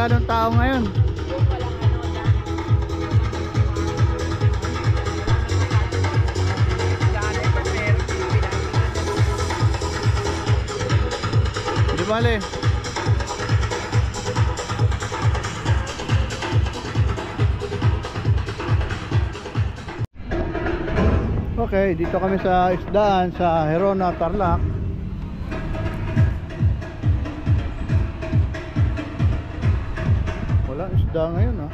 masyadong tao ngayon. Di bale. Okay, dito kami sa isdaan sa Herona, Tarlac. Wala isda ngayon ah.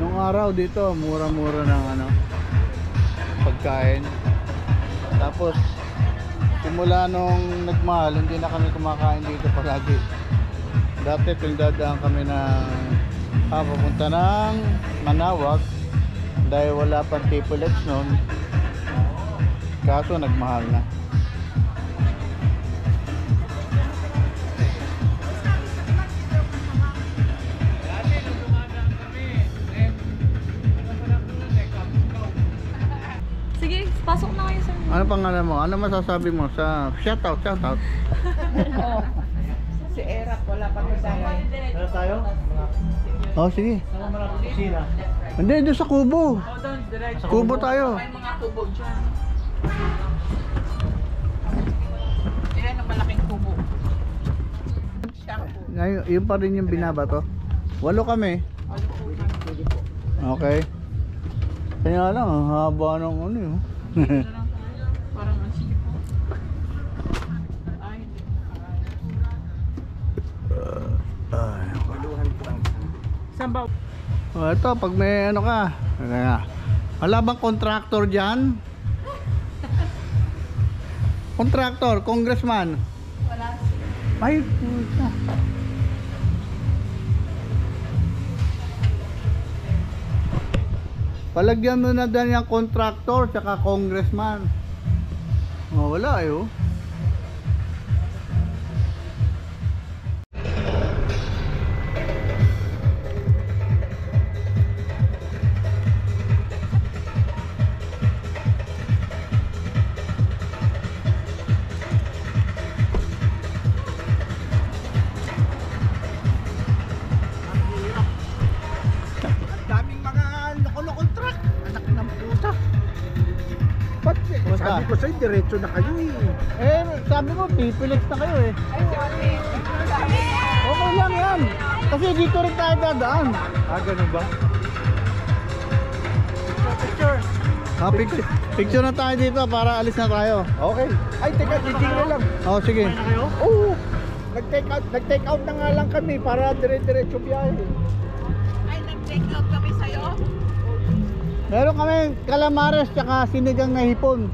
Nung araw dito, mura-mura ng pagkain. Tapos simula nung nagmahal, hindi na kami kumakain dito palagi. Dati tuwing dadaan kami na papunta ng Manawag dahil wala pang Triple X noon. Kaso nagmahal na. Sige, pasok na kayo sir. Ano pangalan mo? Ano masasabi mo sa shoutout? Si Eric, wala pa tayo. Ano tayo? Oh, sige. Hindi, doon sa kubo. Kubo tayo. May mga kubo dyan. Ilan ang malaking kubo? Ngayon, yun pa rin yung binabato. 8 kami. Okay. Kaya lang, ang haba ng ano yun. Parang ang sige po. Ay, saan ba? Oh, ito, pag may ano ka. Wala bang contractor dyan? Contractor, congressman. Wala. Ay, puta. Palagyan mo na dyan yung contractor tsaka congressman. Oh, wala eh oh. Sabi ko sa'yo, diretso na kayo eh. Eh, sabi ko, pipilit na kayo eh. Okay lang yan. Kasi dito rin tayo dadaan. Ah, ganun ba? Picture. Ah, picture na tayo dito para alis na tayo. Okay. Ay, teka, titingnan lang. Oh, sige. Oo. Nag-take out na nga lang kami para dire-diretso biyahe. Ay, nag-take out kami sa'yo? Meron kami calamares tsaka sinigang na hipon.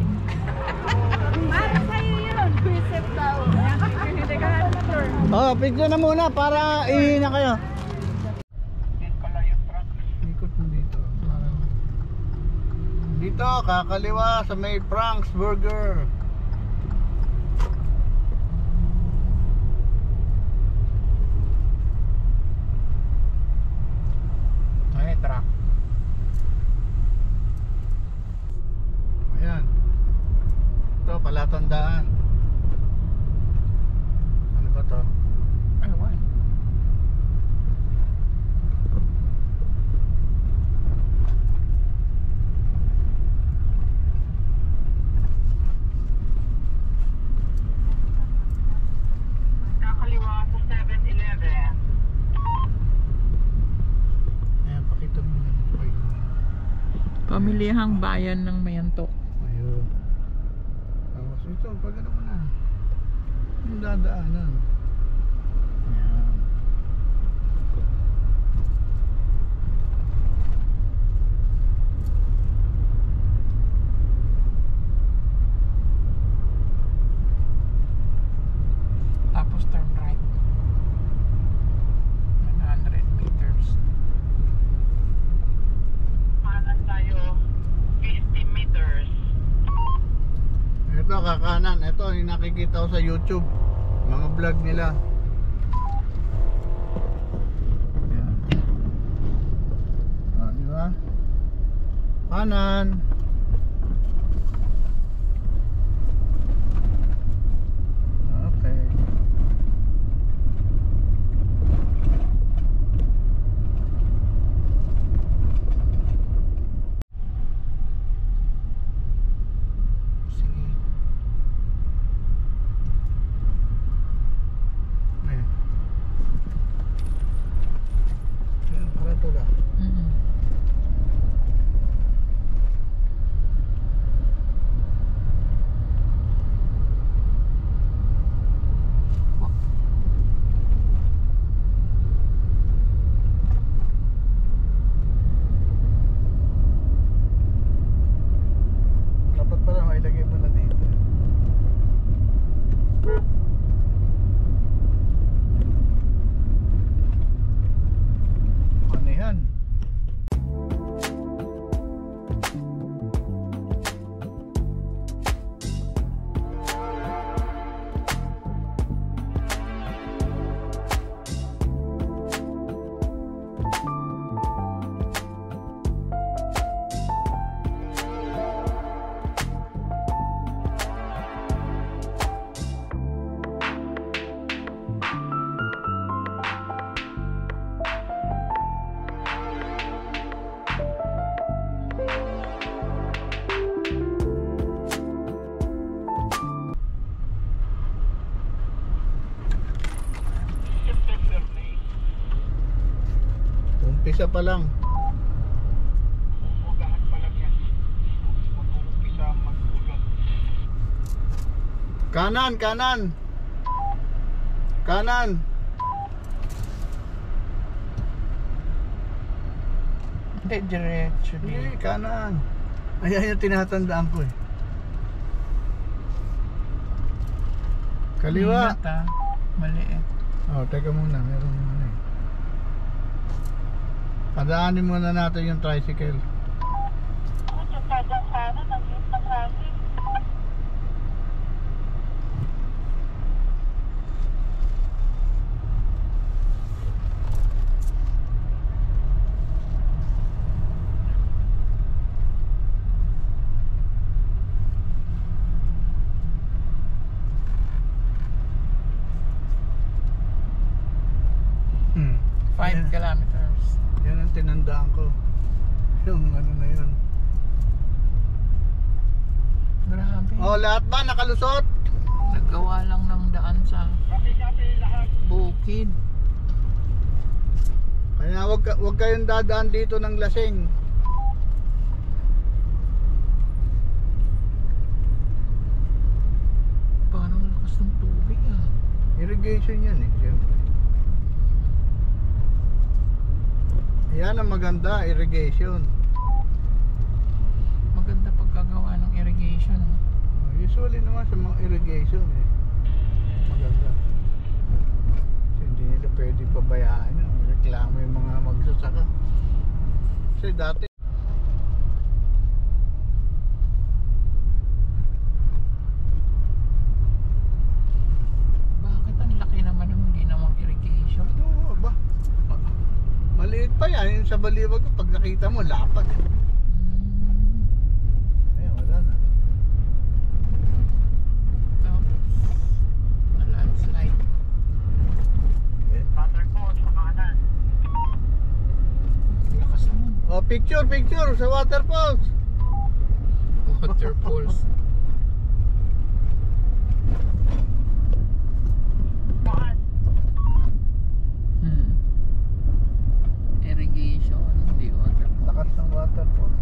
Para sa'yo yun. Visit daw. Hindi ka na sir. Oh, picture na muna para ihina kayo. Ikot mo dito. Dito, kakaliwa sa may Frank's Burger. Ay, truck. Ayan. Ito, palatandaan. Ano ba to? Ay, why? Nakaliwa sa 7-Eleven. Ayan, pakita mo yung kayo. Pamilihang bayan ng Mayantok. Ayun. Tapos ito, pag ano mo na. Yung dadaanan. Ayan. Tapos turn right. 100 meters. Kanan tayo 50 meters. Ito, kakanan. Ito, yung nakikita ko sa YouTube. Mga vlog nila. Ayan. Oh, di ba? Kanan. Okay. yan. Umpisa pa lang. Ugahan pa lang yan. Mag-uumpisa mag-ugat. Kanan, kanan. Kanan. Hindi, diretso Hindi, din. kanan. Ayan yung tinatandaan ko eh. Kaliwa. Ingat, ah. Maliit. Oh, teka muna, meron muna eh. Padaanin muna natin yung tricycle. Hmm. 5 kilometers. Yan ang tinandaan ko. Yung ano na yun. Grabe. Oh, lahat ba nakalusot? Naggawa lang ng daan sa bukid. Kaya wag kayong dadaan dito ng lasing. Parang lakas ng tubig, ah. Irrigation yan eh, siyempre. Yan ang maganda, irrigation. Maganda pagkagawa ng irrigation, ah. Usually naman sa mga irrigation eh, maganda. Kasi hindi nila pwede pabayaan yun. Reklamo yung mga magsasaka. Kasi dati Bakit ang laki naman ng hindi namang irrigation? ano ba? Maliit pa yan, yung sa baliwag pag nakita mo, lapad. Ayun, wala na. Tapos, na-landslide. Lakas naman. Oh, picture sa waterfalls. Waterfalls. Irrigation, hindi waterfalls. Lakas ng waterfalls.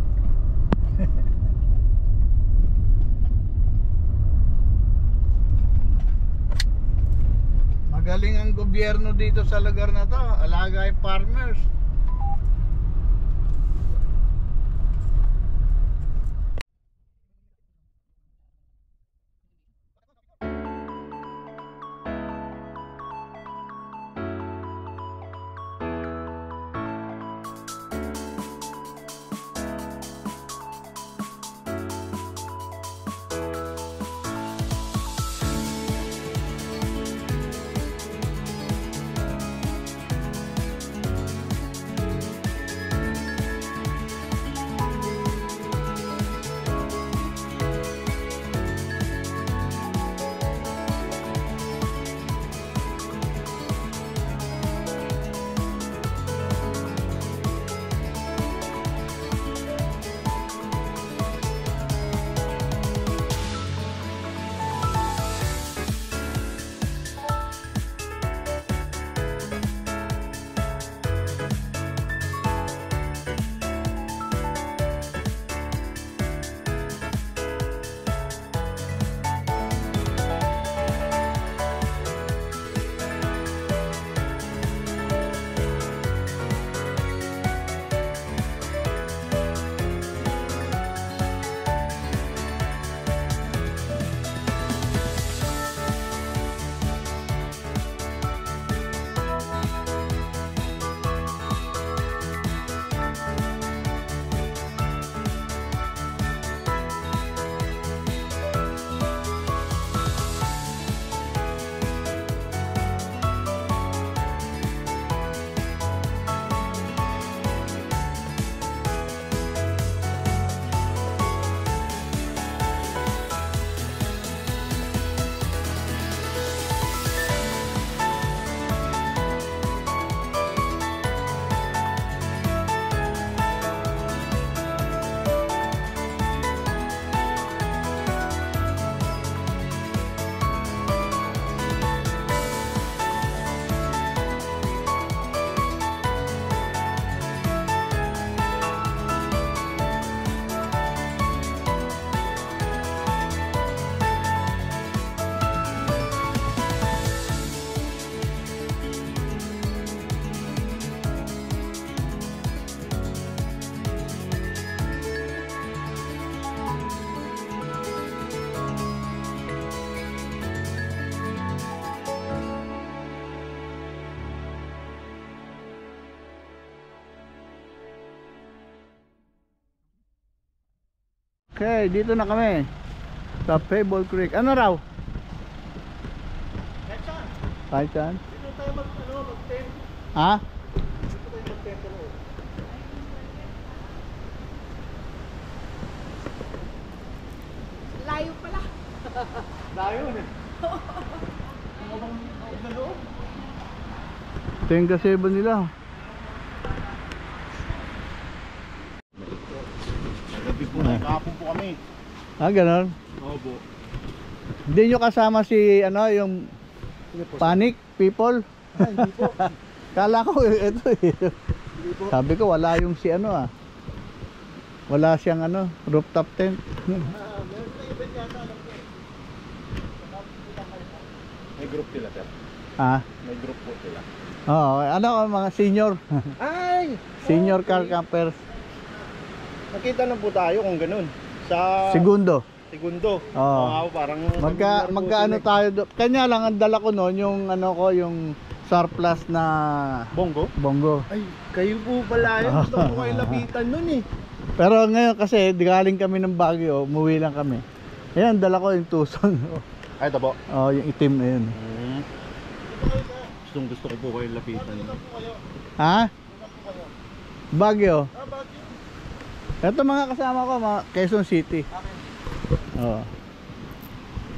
Magaling ang gobyerno dito sa lugar na to. Alaga yung farmers. Okay, dito na kami sa Pebble Creek. Ano raw? Kahit saan? Dito tayo mag-tent. Ha? Dito tayo mag-tent. Layo pala. Layo eh. Ito yung gazebo nila. Gabi po, kahapon po kami. Ah, ganon. Oo po. Hindi nyo kasama si ano, yung panic people? Hindi po. Kala ko ito eh. Hindi po. Sabi ko wala yung si ano ah. Wala siyang ano, rooftop tent. Meron na event yata alam ko. May group sila, sir. Ah, May group po sila. oo, ano mga senior. Ay! Senior car campers. Nakita na po tayo kung ganun. Sa Segundo. segundo. Oo. Parang Magkaano tayo kanya lang ang dala ko noon yung ano ko yung surplus na Bongo? bongo. Ay, kayo po pala yun. Gusto ko kayo lapitan nun eh. Pero ngayon kasi galing kami ng Baguio, umuwi lang kami. Ayan, dala ko yung tuson. Ay, ito po. Oh, yung itim na yun. Gusto ko po kayo lapitan. Ha? Baguio. Ito mga kasama ko, mga Quezon City. Oh.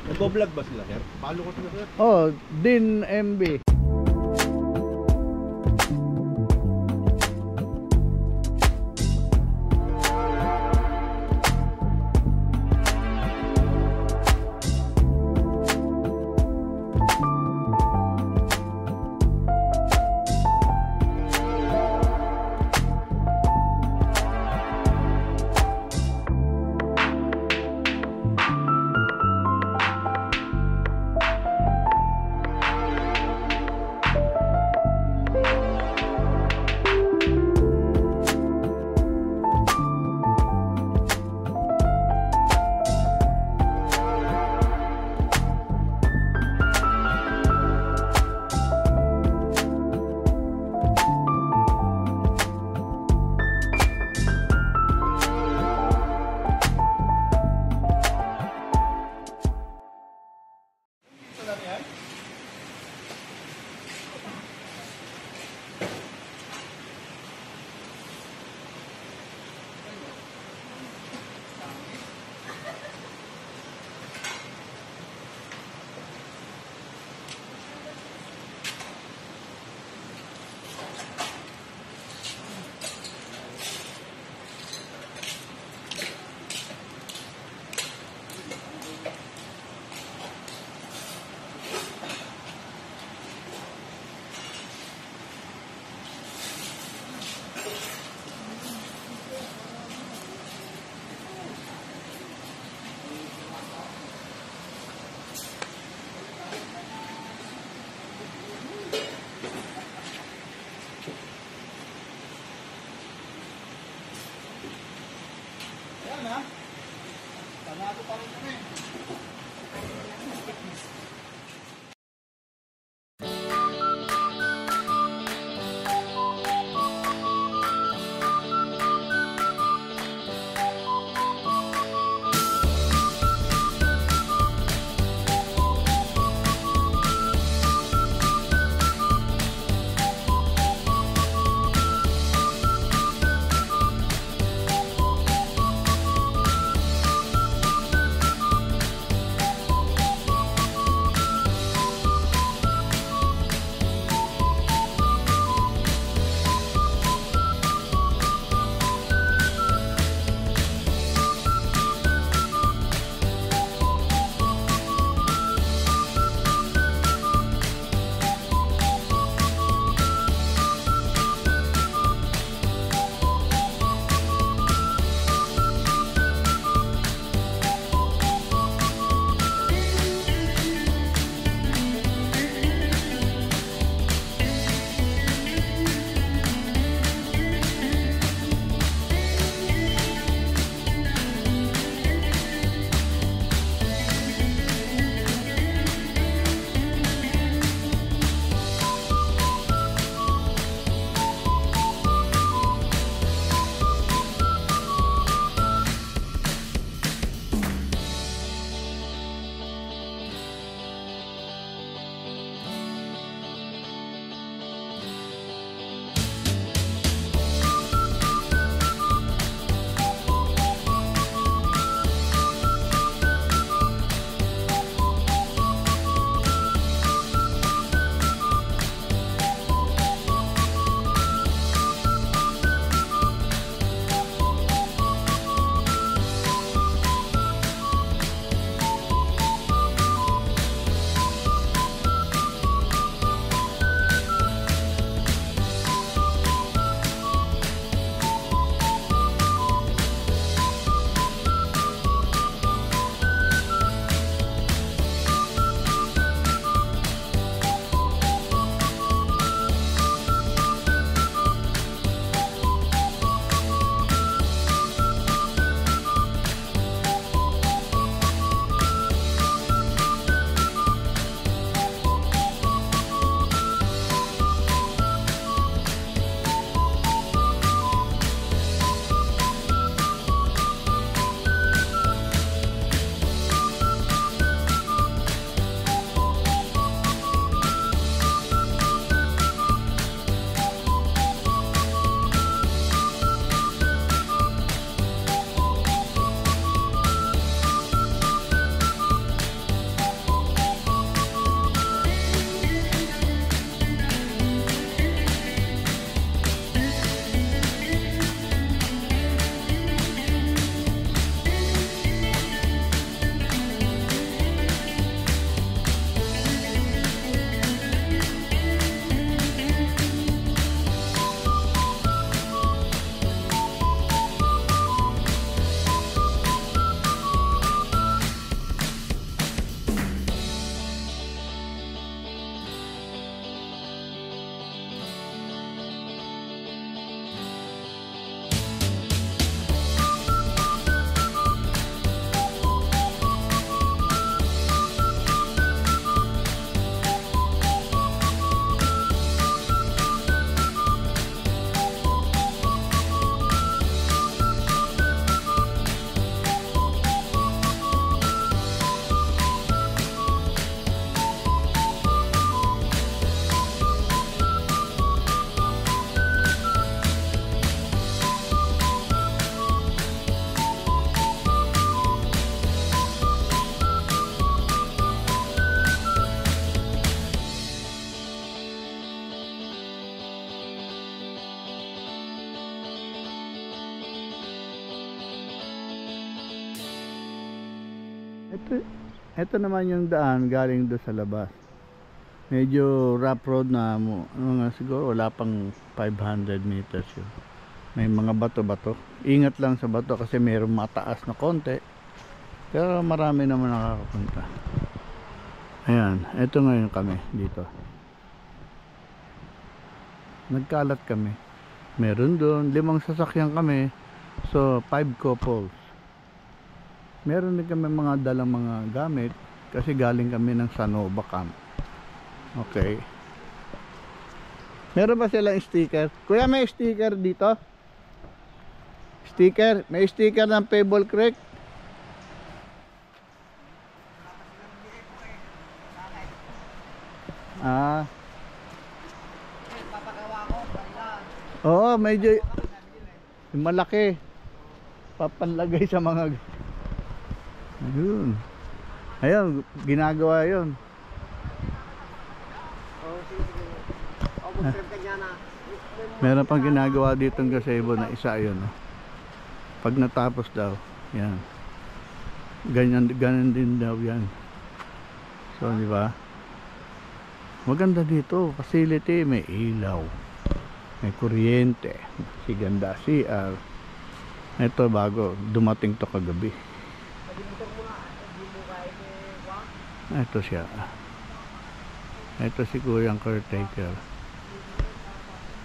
Nag-vlog ba sila, sir? Follow ko sila, sir. Oh, Din MB. Panado pa rin kami. Ito naman yung daan galing doon sa labas. Medyo rough road na mo. Mga siguro wala pang 500 meters yun. May mga bato-bato. Ingat lang sa bato kasi mayroong mataas na konti. Pero marami naman nakakapunta. Ayan, ito ngayon kami dito. Nagkalat kami. Meron doon, 5 sasakyan kami. So, 5 couples. Meron din kami mga dalang mga gamit kasi galing kami ng Sanova Camp. Okay. Meron ba silang sticker? Kuya, may sticker dito? Sticker? May sticker ng Pebble Creek? Ah. Oo, medyo malaki. Papanlagay sa mga ayun. Ayun, ginagawa yun. Meron pang ginagawa dito ng gazebo na isa yun. Pag natapos daw, yan. Ganyan din daw yan. So, di ba? Maganda dito, facility, may ilaw, may kuryente, siganda CR. Ito bago, dumating to kagabi. Ito siya. Ito si Kuyang caretaker.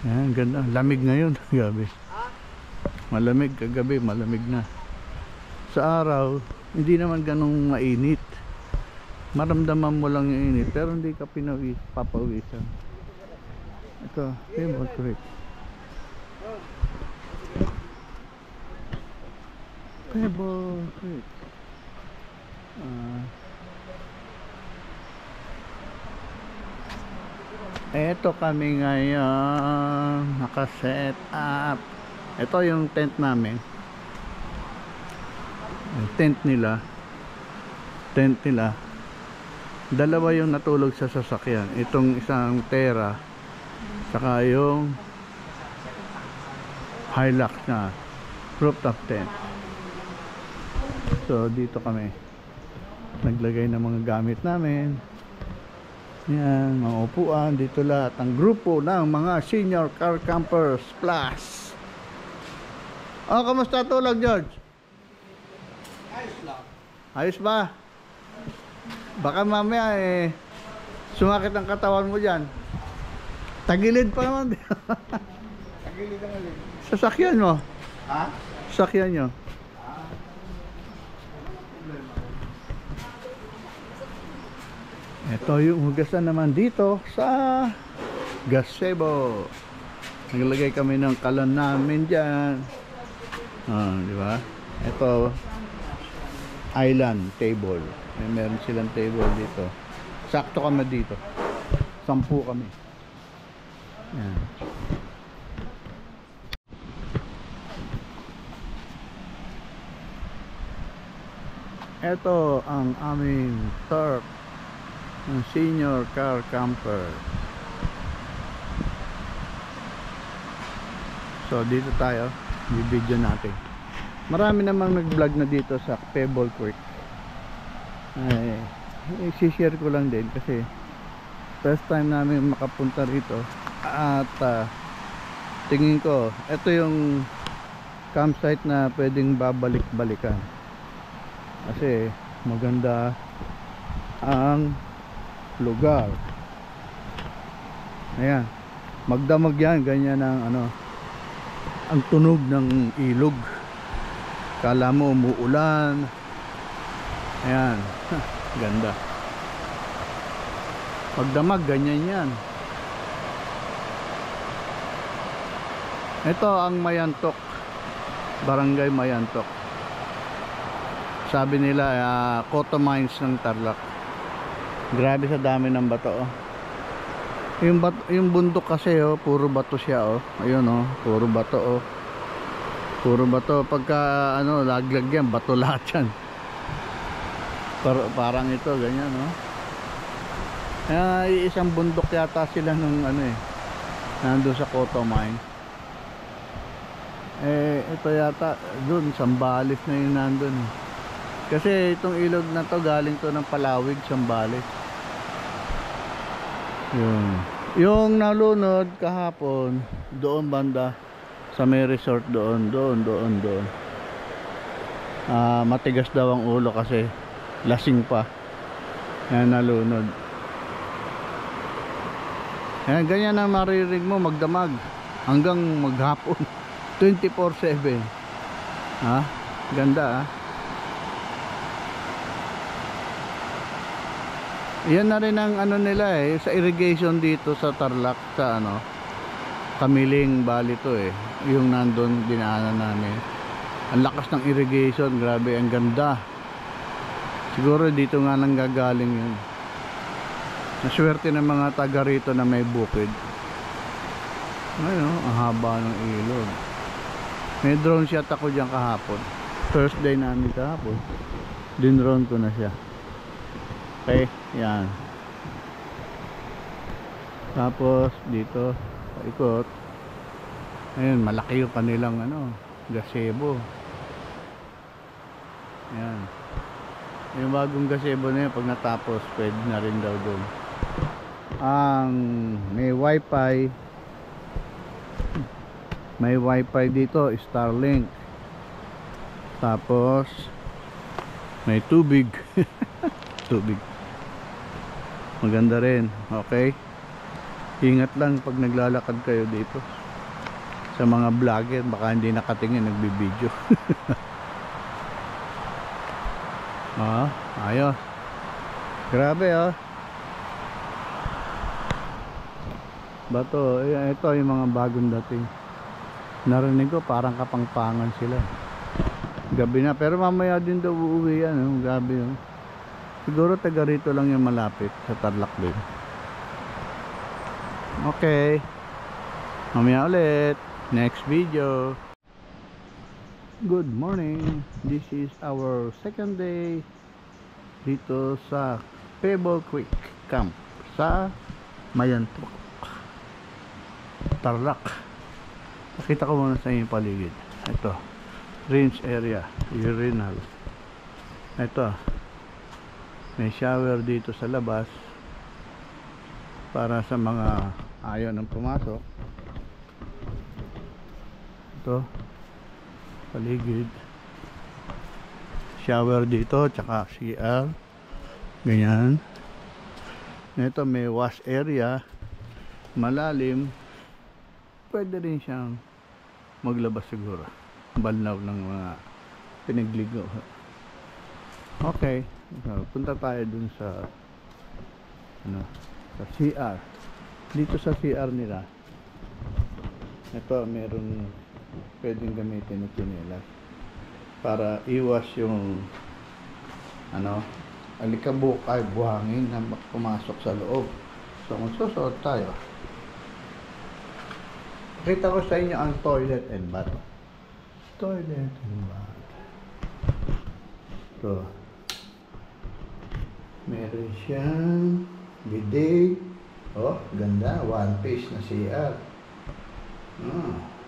Yan, ganda. Lamig ngayon, gabi. Malamig kagabi, malamig na. Sa araw, hindi naman ganong mainit. Maramdaman mo lang yung init, pero hindi ka papawisan. Ito, Pebble Creek. Pebble Creek. Eto kami ngayon, naka-set up. Ito yung tent namin. Yung tent nila. Dalawa yung natulog sa sasakyan. Itong isang Terra, saka yung Hilux na rooftop tent. So dito kami naglagay ng mga gamit namin. Yan, mga upuan. Dito lahat ang grupo ng mga senior car campers plus. Oh, kamusta tulog, George? Ayos lang. Ayos ba? Baka mamaya sumakit ang katawan mo dyan. Tagilid pa naman. Tagilid ang alin. Sasakyan mo. Ha? Sasakyan nyo. Ito yung hugasan naman dito sa gazebo. Naglagay kami ng kalan namin dyan. Di ba? Ito island table. Meron silang table dito. Sakto kami dito. 10 kami. Yan. Ito ang aming turf ng senior car camper. So dito tayo, i-video natin. Marami namang nag-vlog na dito sa Pebble Creek. Ay, i-share ko lang din kasi first time namin makapunta rito at tingin ko ito yung campsite na pwedeng babalik-balikan kasi maganda ang lugar. Ayan, magdamag yan, ganyan ang ang tunog ng ilog. Kala mo umuulan. Ayan, ganda. Pagdamag, ganyan yan. Ito ang Mayantok, Barangay Mayantok. Sabi nila Cotto Mines ng Tarlac. Grabe sa dami ng bato. Yung bundok kasi puro bato siya. Ayun puro bato. Puro bato. Pagka laglag yan, bato lahat yan. Parang ito, ganyan isang bundok yata sila nung nandun sa Cotto Mine. Ito yata dun, Sambales na yung nandun. Kasi itong ilog na to galing to ng Palawig, Sambales. Yun. Yung nalunod kahapon, doon banda sa may resort doon. Matigas daw ang ulo kasi lasing pa. Yan nalunod. Yan, ganyan ang maririnig mo magdamag hanggang maghapon. 24/7. Ha? Ganda ah. Yan na rin ang ano nila sa irrigation dito sa Tarlac sa Kamiling Valley to yung nandun dinaanan namin. Ang lakas ng irrigation, grabe, ang ganda. Siguro dito nga nang gagaling yun. Naswerte ng mga taga rito na may bukid. Ayun, ang haba ng ilog. May drone shot ako dyan kahapon. First day namin kahapon. Dinrone ko na siya. Okay, yan. Tapos dito paikot. Ayun, malaki yung kanilang gazebo. Yan. Yung bagong gazebo na yun, pag natapos pwede na rin daw doon. May wifi. May wifi dito, Starlink. Tapos may tubig. Tubig. Maganda rin. Okay. Ingat lang pag naglalakad kayo dito. Sa mga vlogger, baka hindi nakatingin, nagbibideo. Ayos. Grabe Bato, ito yung mga bagong dating. Narinig ko parang kapangpangan sila. Gabi na, pero mamaya din daw uuwi yan. Gabi yun. Siguro taga rito lang yung malapit sa Tarlac din. Okay. Mamaya ulit. Next video. Good morning. This is our second day dito sa Pebble Creek Camp sa Mayantok, Tarlac. Nakita ko muna sa inyong paligid. Ito, range area, urinal. Ito, may shower dito sa labas para sa mga ayaw nang pumasok. Ito, paligid, shower dito, tsaka CR, ganyan. Ito may wash area, malalim, pwede rin siyang maglabas siguro, balnaw ng mga pinagligo. Okay, so, punta tayo dun sa sa CR. Dito sa CR nila, ito meron pwedeng gamitin na tsinelas para iwas yung alikabok ay buhangin na pumasok sa loob. So magsusuot tayo. Pakita ko sa inyo ang toilet and bath. Toilet and bath. Ito, meron siyang bidet. Ganda, one piece na CR.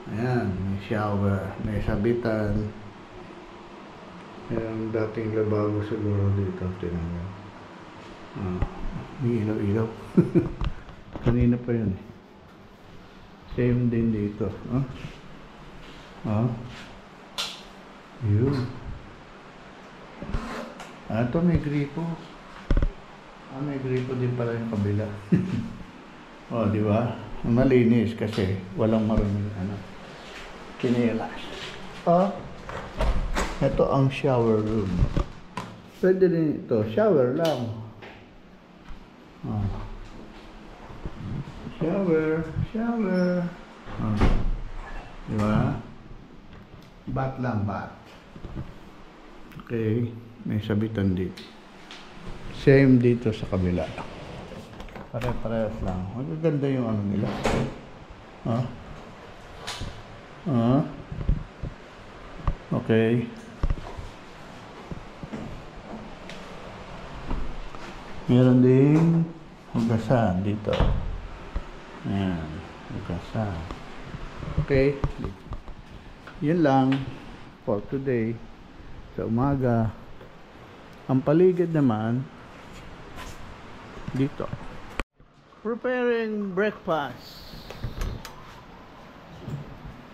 Ayan, may shower, may sabitan. Yung dating lababo siguro dito, tinanong. May ilaw-ilaw. Kanina pa yun Same din dito. Yun. Ito may gripo. May gripo din pala yung kabila. Di ba? Malinis kasi walang maruming kinelas. Ito ang shower room. Pwede din ito, shower lang. Shower. Di ba? Bath lang, bath. Okay, may sabitan dito. Same dito sa kabila. Pare-parehas lang. Magaganda yung nila. Okay. Meron din hugasan dito. Ayan, hugasan. Okay. Yun lang for today. Sa umaga, Ang paligid naman dito. Preparing breakfast.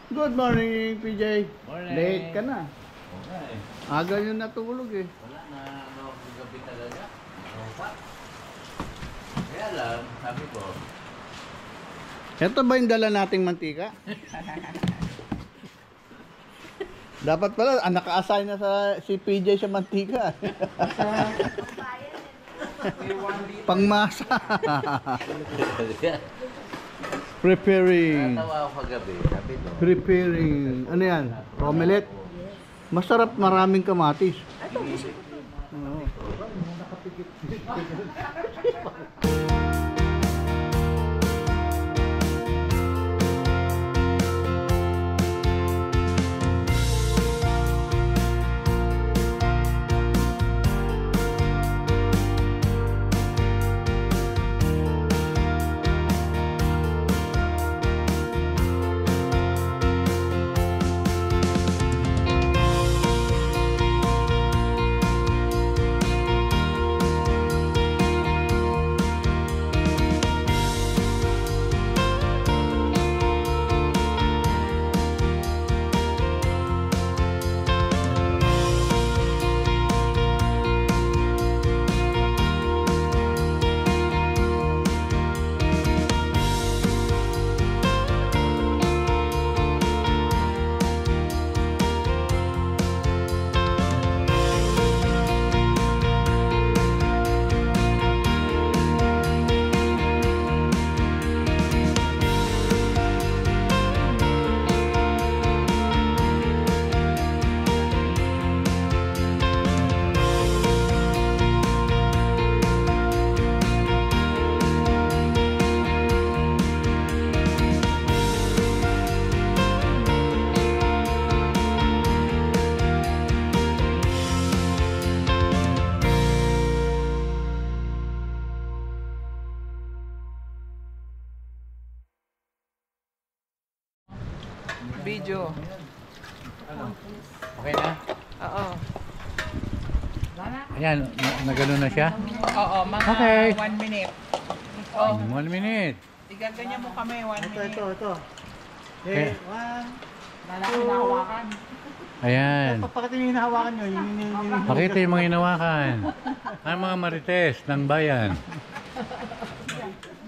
Good morning, PJ. Morning. Late ka na. Okay. Aga yun natulog eh. Wala na gabi talaga. Pa. Kaya lang, sabi ko, Ito ba yung dala nating mantika? Dapat pala, naka-assign na si PJ sa mantika. Pangmasa. Preparing. natawa ako kagabi, sabi ko, Preparing. Ano yan? Omelette. Masarap, maraming kamatis. Oo. video. Okay na? Oo. Ayan, nagano na siya? Oo, mga Okay. 1 minute. Oh, 1 minute. igaganyan mo kami 1 minute. Ito. Okay. Lalaki na hawakan. Ayan. Pakita yung hinahawakan nyo. Pakita yung mga hinawakan. Ang mga marites ng bayan.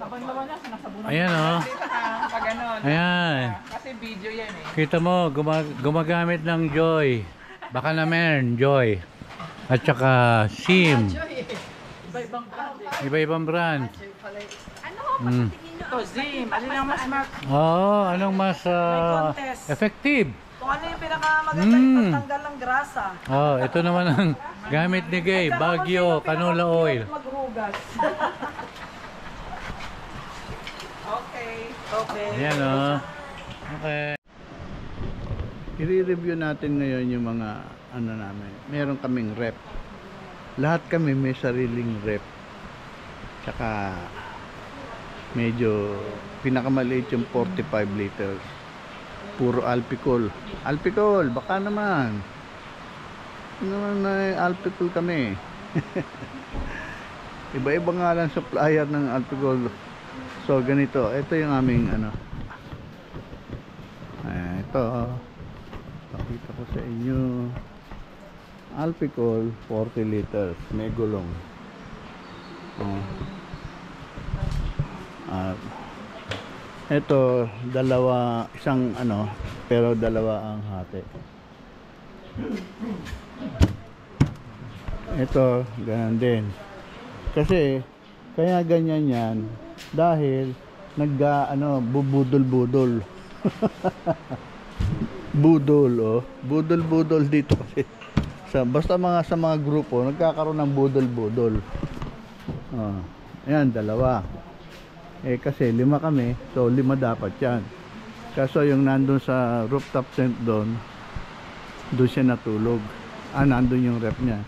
Laban-laban na, sinasabunan. Ayan oh. Dito ka, pag ganon. Ayan. Kasi video yan eh. Kita mo, gumagamit ng Joy. Baka naman, Joy. At saka SIM. Iba-ibang brand eh. Iba-ibang brand. Mm. Ito, Zim. Alin ang mas Oo, anong mas contest. effective? Kung ano yung pinakamaganda yung Mm. pagtanggal ng grasa. Oh, ito naman ang gamit ni Gay, Baguio Canola Oil. Magrugas. Okay. Okay. Ayan oh. Okay. I-review natin ngayon yung mga ano namin. Meron kaming rep. Lahat kami may sariling rep. Tsaka medyo pinakamaliit yung 45 liters. Puro Alpicol. Alpicol, baka naman. Ano naman may Alpicol kami. Iba-iba nga lang supplier ng Alpicol. So ganito, ito yung aming ano. Ito. Pakita ko sa inyo. Alpicol 40 liters, may gulong. Ito, dalawa, isang ano, pero dalawa ang hati. Ito, ganun din. Kasi, kaya ganyan yan, dahil bubudol-budol. Budol, oh. Budol-budol dito kasi. Basta sa mga grupo, nagkakaroon ng budol-budol. Ayan, dalawa. Kasi 5 kami, so 5 dapat yan. Kaso yung nandun sa rooftop tent doon siya natulog. Nandun yung rep niya.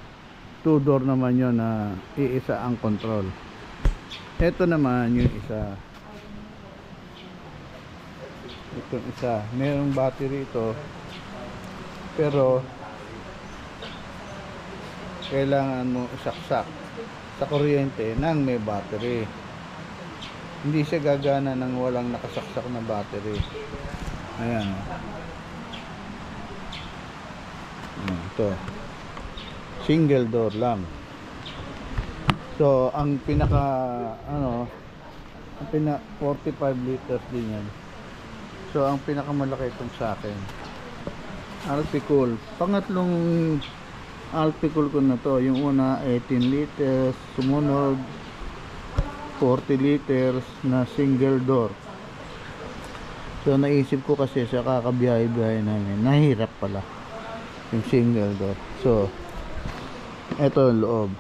2 door naman yun na iisa ang control. Ito naman yung isa. Itong isa. Merong battery ito. Pero kailangan mo isaksak sa kuryente nang may battery. Hindi siya gagana nang walang nakasaksak na battery. Ayan. Ito. Single door lang. So, ang pinaka ang 45 liters din yan. So, ang pinakamalaki itong sa akin. Alpicool. Pangatlong Alpicool ko na to. Yung una 18 liters, sumunod 40 liters na single door. So naisip ko kasi sa kakabiyahe-biyahe namin, nahirap pala yung single door. So eto yung loob.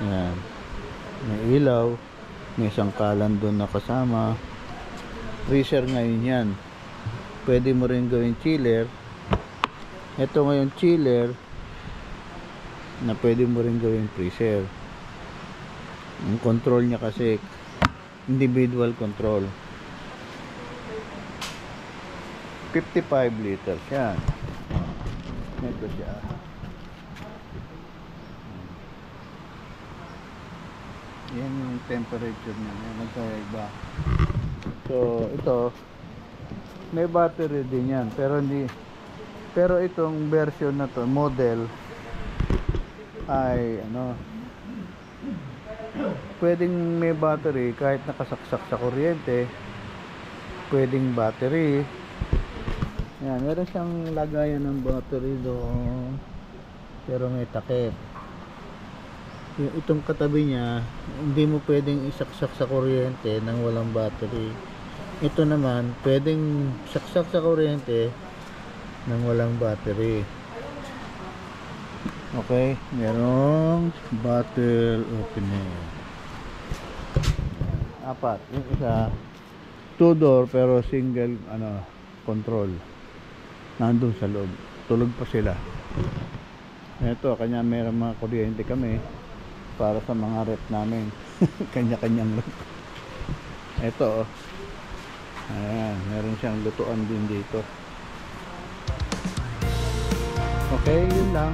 Yan. May ilaw, may sangkalan doon na kasama. Freezer ngayon yan. Pwede mo rin gawing chiller. Ito ngayon chiller na pwede mo rin gawing freezer. Ang control niya kasi individual control. 55 liters yan. Ito siya. Yan yung temperature niya. Nagkaiba. So ito may battery din yan, pero itong version na to, model ay pwedeng may battery kahit nakasaksak sa kuryente. Pwedeng battery. Yan, meron siyang lagayan ng battery doon, pero may takip. Itong katabi niya, hindi mo pwedeng isaksak sa kuryente nang walang battery. Ito naman, pwedeng saksak sa kuryente nang walang battery. Okay, merong bottle opener. Apat. Yung isa, 2 door pero single control. Nandun sa loob. Tulog pa sila. Ito, kanya meron mga kuryente kami para sa mga rep namin. Kanya-kanyang rep. Ito, ayan, meron siyang lutuan din dito. Okay, yun lang.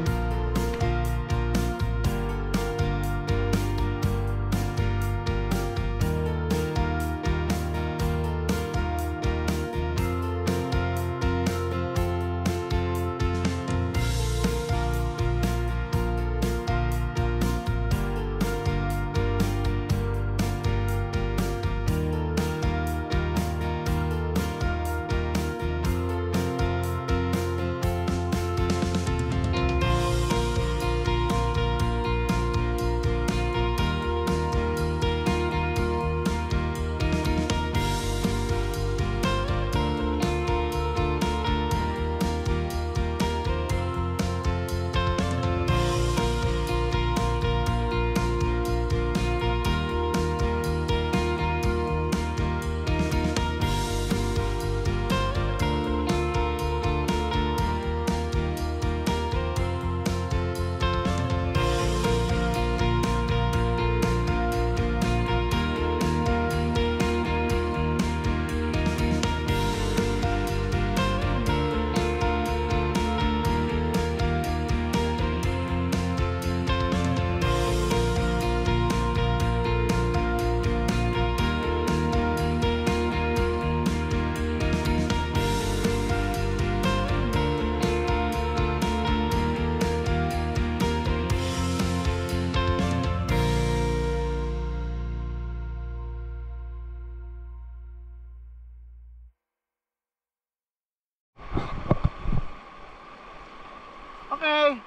Okay,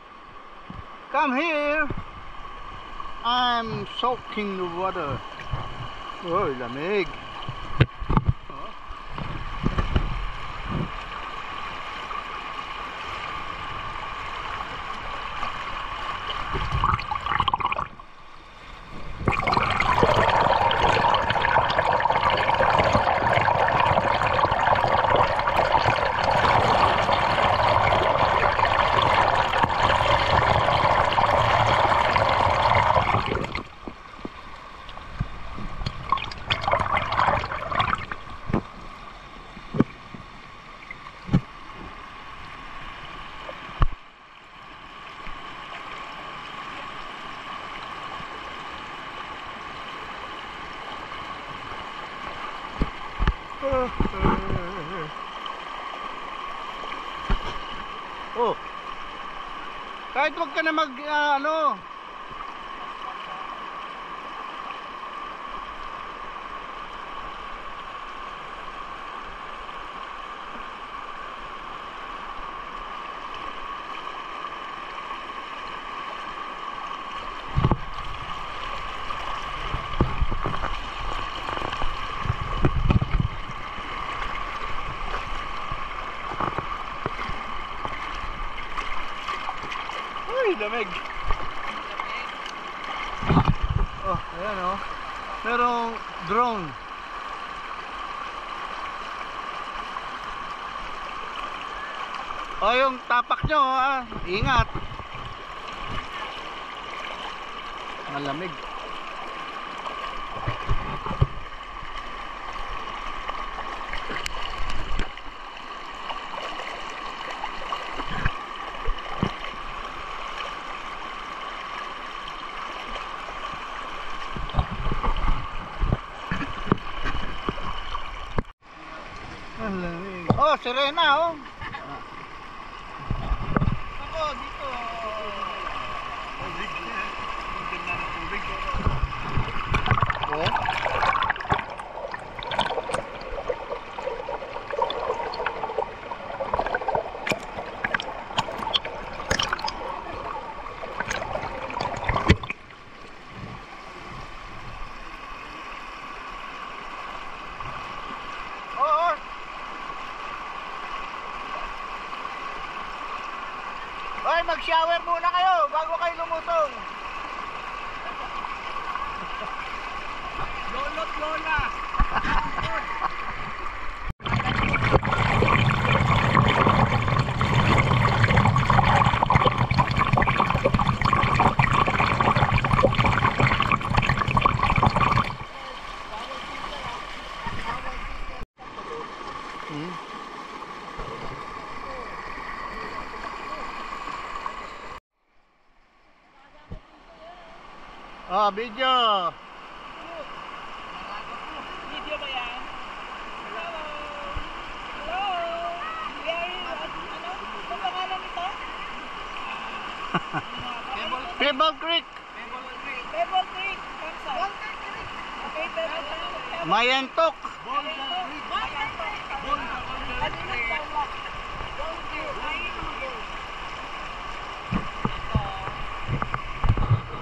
come here. I'm soaking the water. Oh, lamig. Oh. Kahit wag ka na mag ano. Uy, lamig. Oh, ayan oh. Merong drone. Oh, yung tapak nyo ah. Ingat. Malamig. Malamig. Oh, Serena oh. Ako dito. Tubig. Ganda ng tubig. Oh. Oh. Hoy, mag-shower muna kayo bago kayo lumusong. Lolo't lola. Oh, video. Video ba yan? Hello? Hello? Ano? Ang pangalan nito? Pebble Creek. Pebble Creek. Campsite. Okay, Pebble Creek. Mayentok.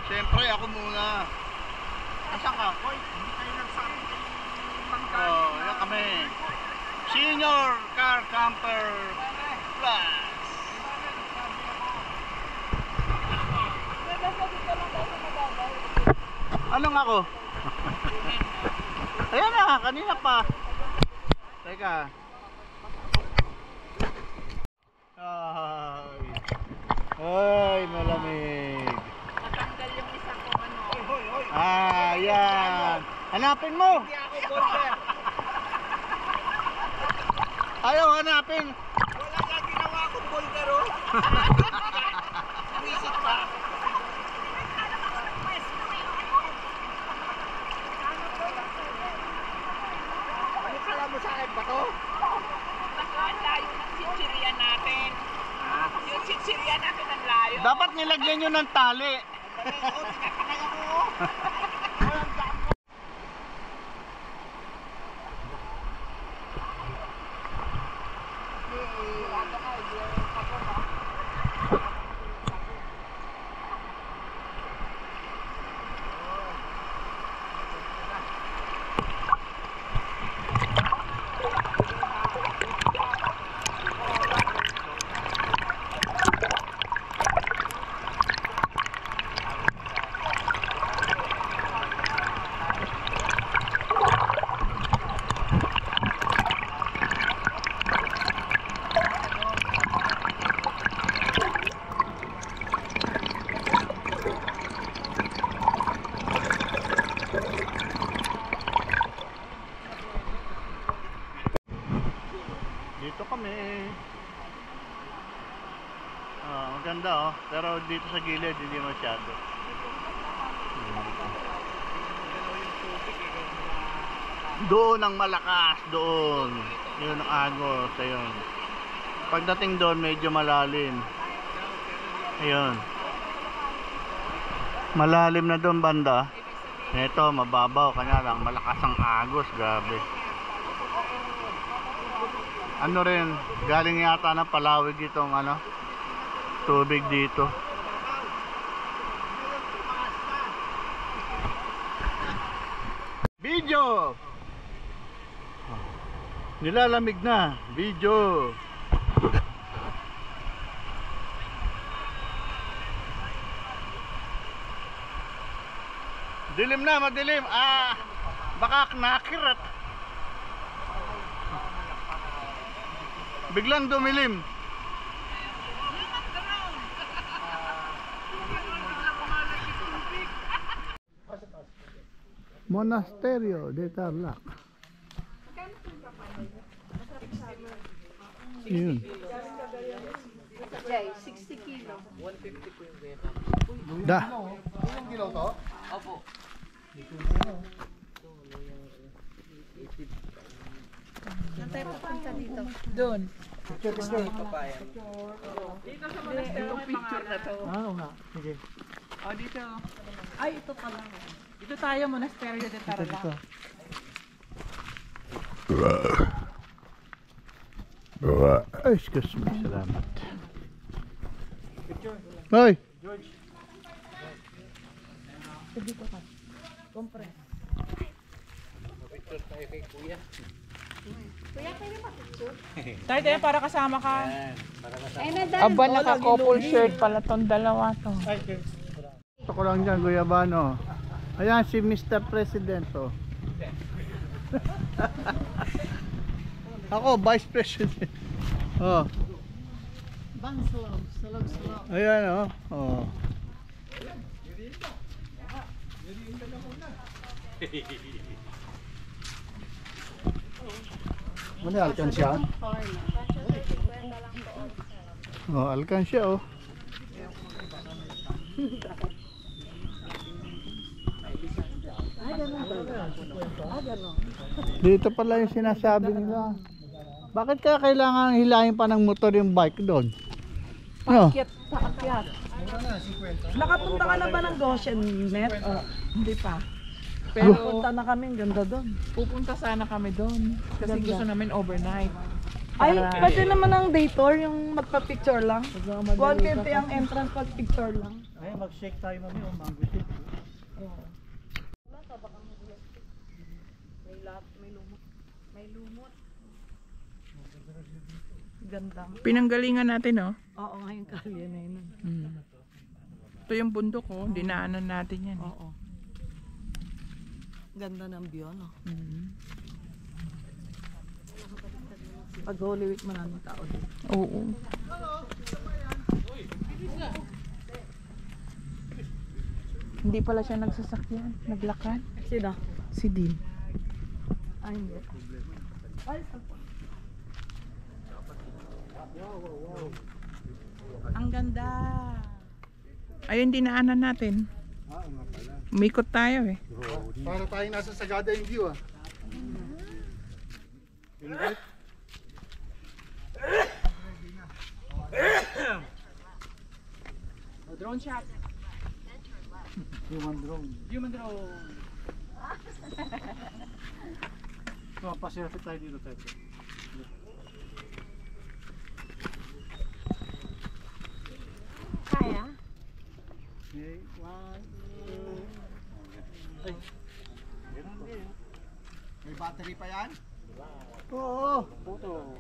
Siyempre, ako muna. Asan ka? Hoy, hindi tayo nagsabi. Oh, yan kami. Senior Car Camper Plus. Anong ako? Ayan na, kanina pa. Teka. Ay, malamig. Natanggal yung isa ko ano. Ah, yan. Hanapin mo. Hindi ako golfer. Ayaw hanapin. Wala ka ginawa akong golfer oh. Nawisip pa. Ano kala mo sa akin ba to? Ang layo ng chichirya natin. Yung chichirya natin ang layo. Dapat nilagyan nyo ng tali. Dito kami. Maganda oh. Pero dito sa gilid hindi masyado. Doon ang malakas. Doon. Yun ang agos. Ayun. Pagdating doon medyo malalim. Ayun. Malalim na doon banda. Ito mababaw, kanya lang malakas ang agos, grabe. Ano rin, galing yata ng Palawig itong ano, tubig dito. Video! Nilalamig na, video! Dilim na, madilim. Baka nakirat. Biglang dumilim. Monasterio de Tarlac. Yun. 60 kilo. 150 po yung beta. Da. Ilang kilo to? Opo. Saan tayo papunta dito? Doon. Picture, picture. Dito sa monastery may picture na to. Oo nga. Sige. O, dito. Ay, ito pala. Dito tayo, monastery de Tarlac. Ay, excuse me. Salamat. Hoy! Picture tayo kay kuya. Kuya, pwede pa-picture? Tayo tayo para kasama ka. Yan. Para kasama. Eh, nadal. Aba, naka-couple shirt pala tong dalawa to. Gusto ko lang dyan, Guyabano. Ayan si Mr. President, oh. Ako, Vice President. Oh. Ayan, oh. Oh. Ano yung alkansya? Oh, alkansya, oh. Dito pala yung sinasabi nila. Bakit kaya kailangan hilahin pa ng motor yung bike doon? No. Paakyat. Nakapunta ka na ba ng Goshen Net? Hindi pa. Pero punta na kami, ganda doon. Pupunta sana kami doon. Kasi gusto namin overnight. Ay, pwede naman ang day tour, yung magpa-picture lang. 150 ang entrance, pag-picture lang. Ay, mag-shake tayo mami o mango shake. May lumot. Ganda. Pinanggalingan natin, oh. Oo nga yung kalye na yun. Ito yung bundok, oh. Dinaanan natin yan. Oo. Ganda ng view, no? Pag Holy Week, maraming tao dito. Oo. Hindi pala siya nagsasakyan. Naglakad. Sino? Si Dean. Ay, hindi. Ay, Ang ganda. Ayun, dinaanan natin. Umikot tayo, eh. Para tayo nasa Sagada yung view ah. Drone shot. Human drone. Human drone. Paselfie tayo dito tayo. Kaya? Okay, one, two. Ay. Ganun din. May battery pa yan? Oo. Photo.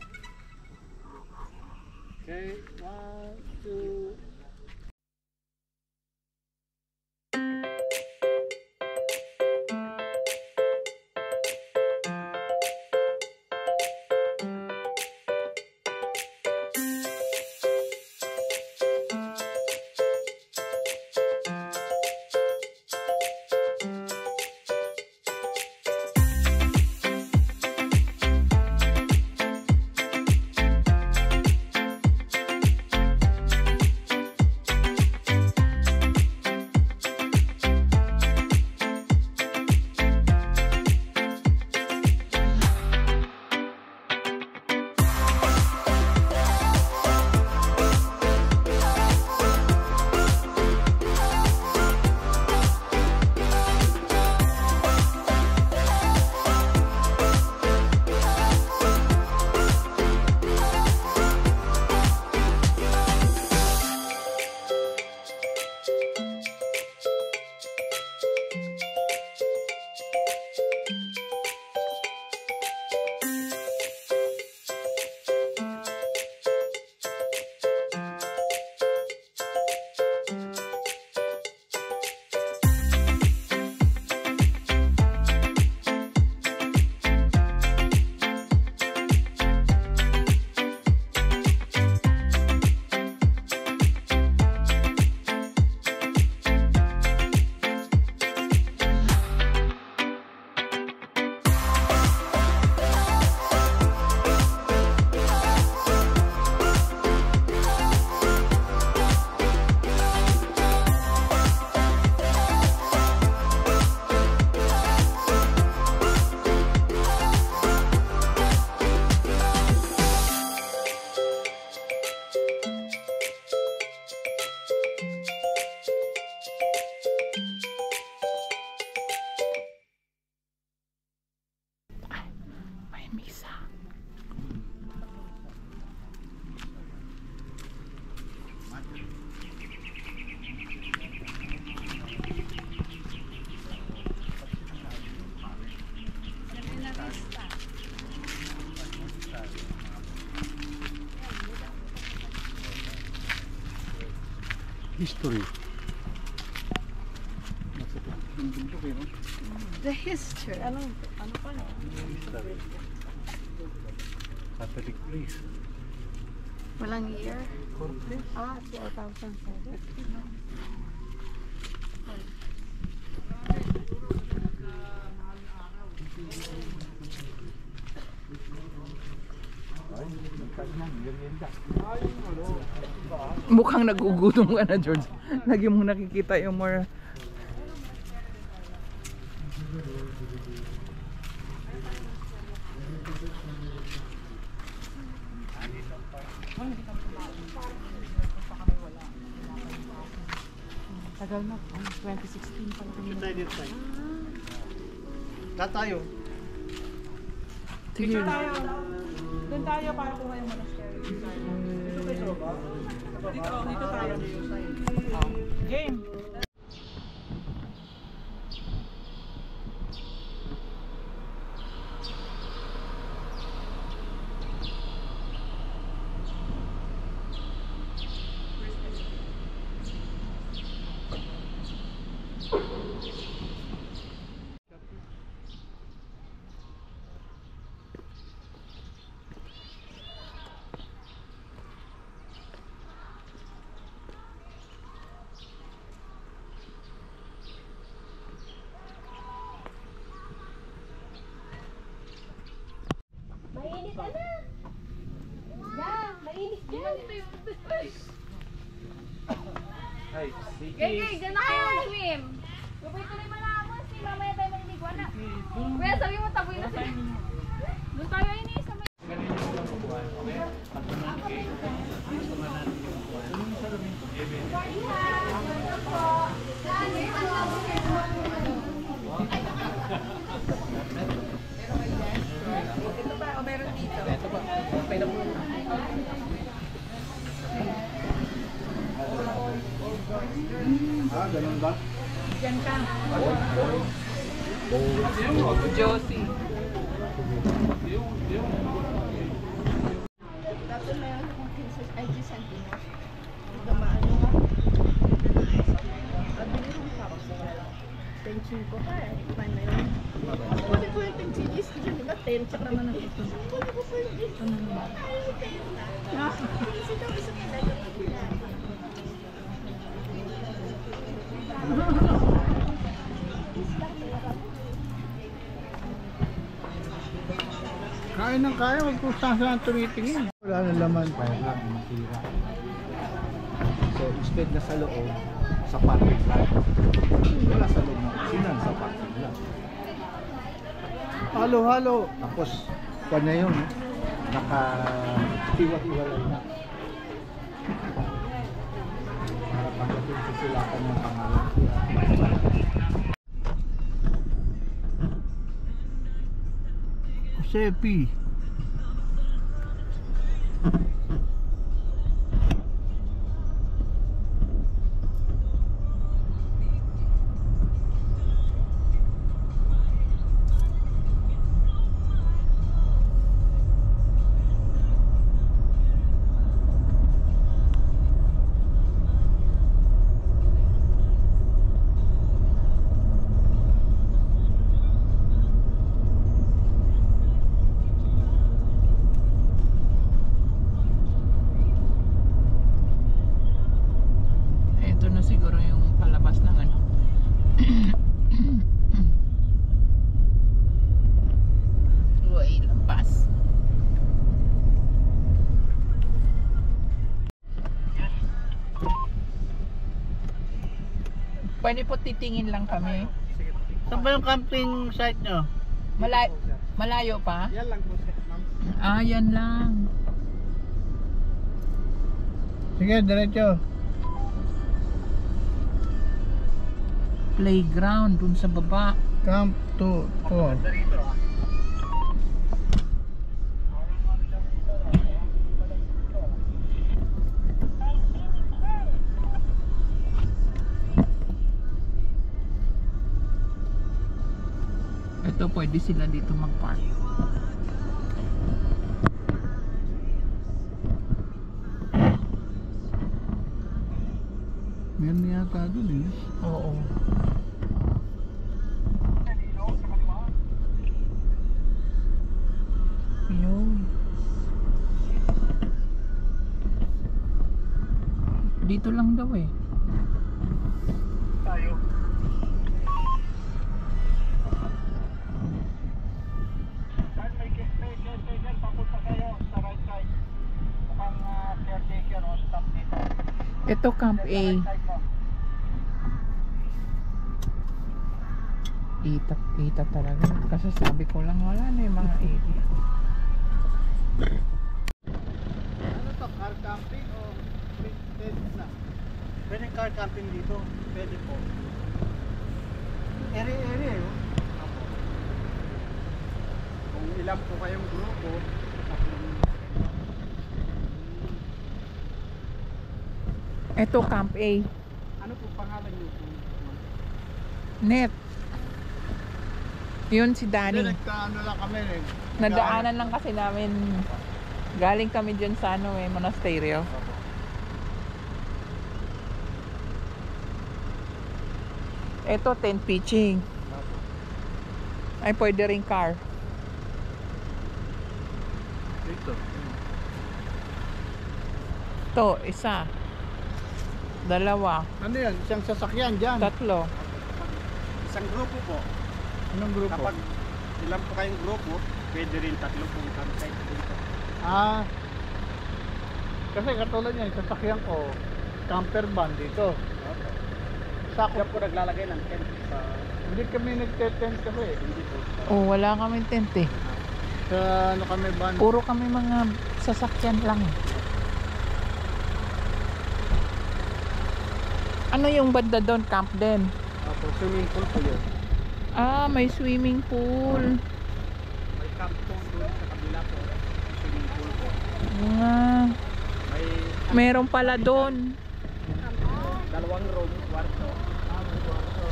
Okay, one, two. history. Nasa yung bundok eh, no? The history. Ano pa yun? History. Catholic priest. Walang year. Corpus. 2007. Mukhang nagugutom ka na, George. Lagi mong nakikita yung more... Tagal na. 2016 pa kami. Dito tayo. Tatayo. Sige. Doon tayo para kuha yung monastery. Dito tayo. Game. Mainit ka na. Yeah, mainit ka. Gay, dyan na kayo mag-swim. Gabay tuloy malamos. Mamaya tayo maliligo na. Kuya, sabi mo taboy na sila. Doon tayo ini sa may... Ah, ganun ba? Josie. Dati meron akong princess IG centimeters. Gamaan mo nga. Sabi niyo yung tapos. 10 ko pa eh. Fine na yun. Kasi ko yung 10 CGs ko dyan, diba? 10 tsaka naman ang ito. Wala ko pa yung 10. Ano naman? Ay, 10 na. Kasi daw isa talaga. Kain ng kaya, wag kung saan tumitingin. Wala na laman. Kaya lang, masira. So, instead na sa loob, sa parking lot. Wala sa loob ng kusina, sa parking lot. Halo-halo. Tapos, kung na yun, naka-iwa-iwalay na. Para pagdating sa silakan ng pangalan. Sepi. Ito na siguro yung palabas ng ano. Uy, lampas. Pwede po titingin lang kami. Saan ba yung camping site nyo? Malayo pa? Yan lang po, ma'am. Ah, yan lang. Sige, diretso. Playground dun sa baba. Camp 2. Ito pwede sila dito mag-park. Meron yata dun eh. Oo. Yun. Dito lang daw eh. Tayo. Saan may caretaker, papunta kayo sa right side. Mukhang caretaker o stop dito. Ito Camp A. Right side mo. Kita talaga. Kasi sabi ko lang wala na yung mga area. Ano to? Car camping o tent na? Pwedeng car camping dito. Pwede po. Area yun. Apo. Kung ilan po kayong grupo, Ito Camp A. ano po pangalan niyo po? Net. Yun si Danny. Hindi, nagkaano lang kami eh. Nadaanan lang kasi namin. Galing kami dyan sa ano eh, monasteryo. Ito, tent pitching. Ay, pwede rin car. Dito. Ito, isa. Dalawa. Ano yan? Isang sasakyan dyan. Tatlo. Isang grupo po. Anong grupo? Kapag ilan po kayong grupo, pwede rin tatlo pong campsite dito. Ah. Kasi katulad yan, sasakyan ko, camper van dito. Sakop. Kaya po naglalagay ng tent sa Hindi kami nagte-tent kasi. hindi po. Oh, wala kami tent eh. Sa ano kami van. Puro kami mga sasakyan lang. Ano yung banda doon? Camp din? Apo, swimming pool po yun. Ah, may swimming pool. May camp po doon sa kabila po. Swimming pool po. Ah, May meron pala doon. dalawang room, kwarto. May kwarto.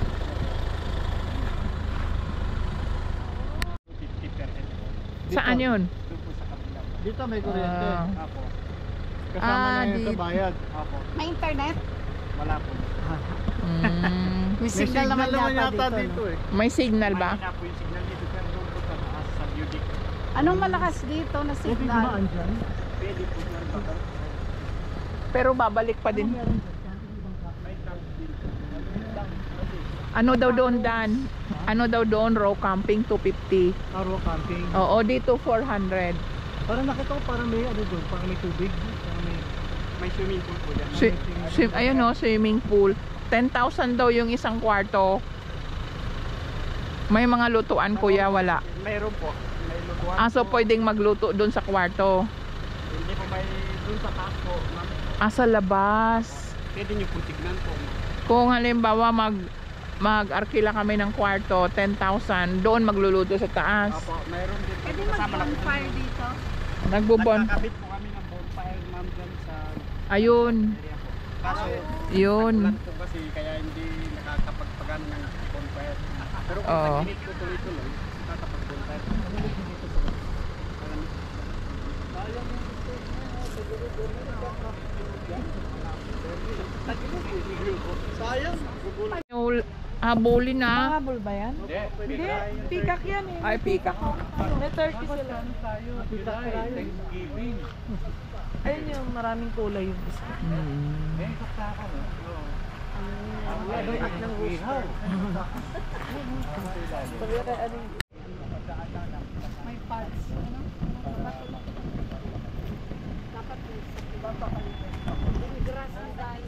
50% po. Saan yun? Doon po sa kabila po. Dito may kuryente. Ah. Apo. Kasama Ah, na yun sa dito. bayad. Apo. May internet? Wala po. Mm, May signal naman yata dito eh. may signal ba? Mahina po yung signal dito pero doon po sa taas sa building. Anong malakas dito na signal? dyan? Pwede po meron ba? Pero babalik pa din. May camp dito. Ano daw doon, Dan? Ano daw doon? Row camping 250. Carro camping. Oo, dito 400. Parang nakita ko parang may ano doon, parang may tubig. Parang May swimming pool po dyan. Ayun o, swimming pool. 10,000 daw yung isang kwarto. May mga lutuan, kuya, wala. Mayroon po. May lutuan Ah, so po. pwedeng magluto doon sa kwarto. Hindi po may doon sa taas po. Ma'am. Ah, sa labas. Pwede nyo po tignan po. Kung halimbawa mag-arkila kami ng kwarto, 10,000, doon magluluto sa taas. Opo, mayroon din. Pwede Kasama lang po mag-bonfire doon. dito? Nagbubon. Nagkakabit po kami ng bonfire, ma'am, dyan sa Ayun. area po. Kaso, Yun. ulan po kasi kaya hindi nakakapagpagano ng bonfire. Pero kung Oo. nag-init po tuloy-tuloy, nakakapag-bonfire. Sayang. Habulin na. Habol ba yan? Hindi. Pikak yan eh. Ay, peacock. May 30 sila. Thanksgiving. Ayun yung maraming kulay yung isa. At ng rooster. May pads. Ano? Dapat sa baba kayo. Yung grass ang dahil.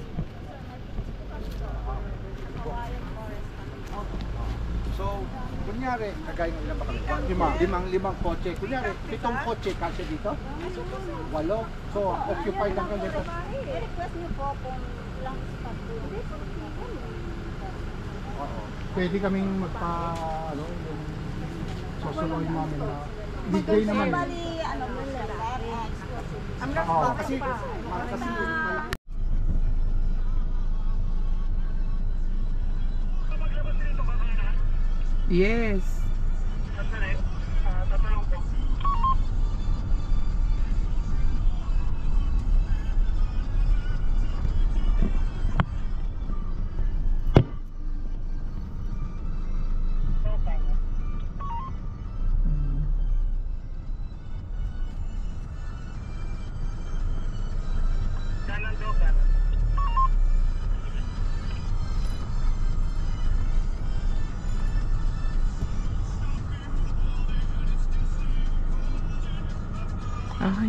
Hawaiian forest. So, kunyari, kagaya ng ilan ba kami? Limang kotse. Kunyari, 7 kotse kasi dito. 8. So, occupied lang kami dito. I-request niyo po kung ilang spot po. Oo. Pwede kaming magpa ano yung susunod namin na weekday naman. Bali, ano mo nila? Exclusive. Oo, kasi malaki. Yes.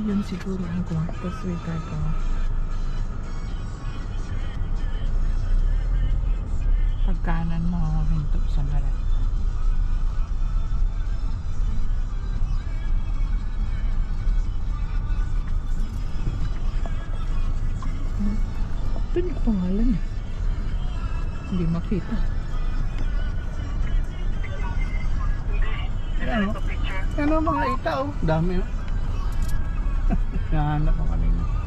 yun siguro ang kwarto, sweetheart ko. Pagkanan mo, hinto sa marat. Ito yung pangalan niya. Hindi makita. Ano mga ita oh. Dami oh. Nahanap ko kanina.